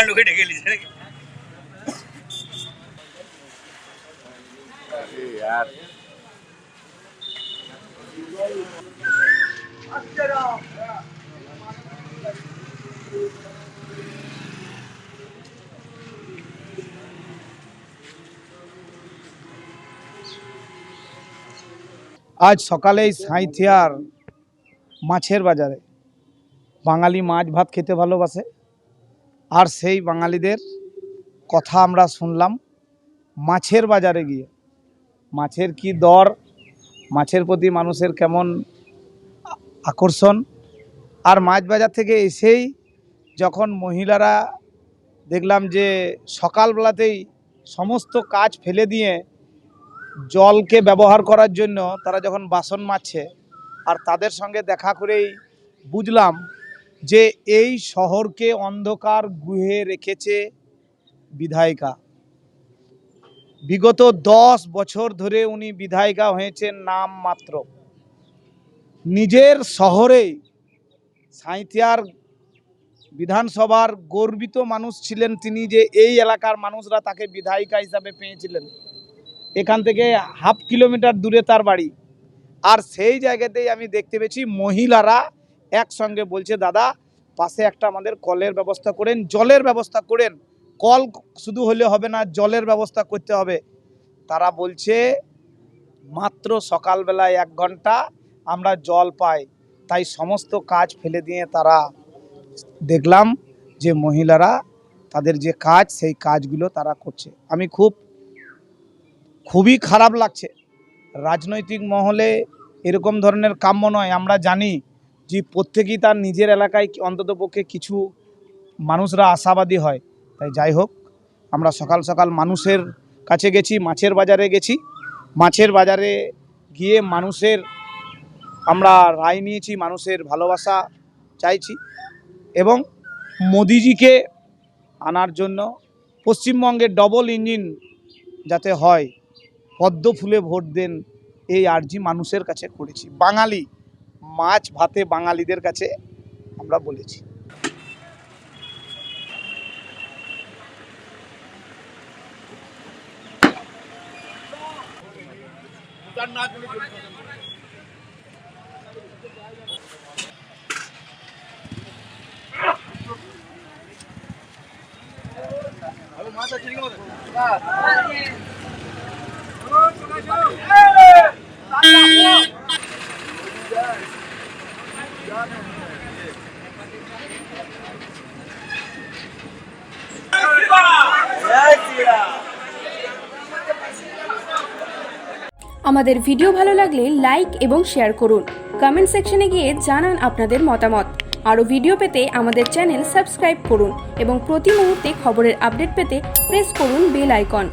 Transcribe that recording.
লোকে ঢেকে নিয়েছে নাকি? আজ সকালেই সাঁইথিয়ার মাছের বাজারে বাঙালি মাছ ভাত খেতে ভালোবাসে, আর সেই বাঙালিদের কথা আমরা শুনলাম মাছের বাজারে গিয়ে। মাছের কি দর, মাছের প্রতি মানুষের কেমন আকর্ষণ, আর মাছ বাজার থেকে এসেই যখন মহিলারা দেখলাম যে সকালবেলাতেই সমস্ত কাজ ফেলে দিয়ে জলকে ব্যবহার করার জন্য তারা যখন বাসন মাজছে, আর তাদের সঙ্গে দেখা করেই বুঝলাম যে এই শহরকে অন্ধকার গুহে রেখেছে বিধায়িকা। বিগত 10 বছর ধরে উনি বিধায়িকা হয়েছেন নাম মাত্র। নিজের শহরেই সাঁইথিয়ার বিধানসভার গর্বিত মানুষ ছিলেন তিনি, যে এই এলাকার মানুষরা তাকে বিধায়িকা হিসাবে পেয়েছিলেন। এখান থেকে হাফ কিলোমিটার দূরে তার বাড়ি, আর সেই জায়গাতেই আমি দেখতে পেয়েছি মহিলারা একসঙ্গে বলছে, দাদা পাশে একটা আমাদের কলের ব্যবস্থা করেন, জলের ব্যবস্থা করেন। কল শুধু হলে হবে না, জলের ব্যবস্থা করতে হবে। তারা বলছে মাত্র সকালবেলায় 1 ঘন্টা আমরা জল পাই, তাই সমস্ত কাজ ফেলে দিয়ে তারা দেখলাম যে মহিলারা তাদের যে কাজ সেই কাজগুলো তারা করছে। আমি খুবই খারাপ লাগছে। রাজনৈতিক মহলে এরকম ধরনের কাম্য নয়। আমরা জানি যে প্রত্যেকেই তার নিজের এলাকায় অন্ততপক্ষে কিছু মানুষরা আশাবাদী হয়। তাই যাই হোক, আমরা সকাল সকাল মানুষের কাছে গেছি, মাছের বাজারে গেছি। মাছের বাজারে গিয়ে মানুষের আমরা রায় নিয়েছি, মানুষের ভালোবাসা চাইছি এবং মোদিজিকে আনার জন্য পশ্চিমবঙ্গে ডবল ইঞ্জিন যাতে হয়, পদ্ম ফুলে ভোট দেন, এই আর্জি মানুষের কাছে করেছি। বাঙালি মাছ ভাতে বাঙালিদের কাছে আমরা বলেছি। আমাদের ভিডিও ভালো লাগলে লাইক এবং শেয়ার করুন। কমেন্ট সেকশনে গিয়ে জানান আপনাদের মতামত। আরও ভিডিও পেতে আমাদের চ্যানেল সাবস্ক্রাইব করুন এবং প্রতি মুহূর্তে খবরের আপডেট পেতে প্রেস করুন বেল আইকন।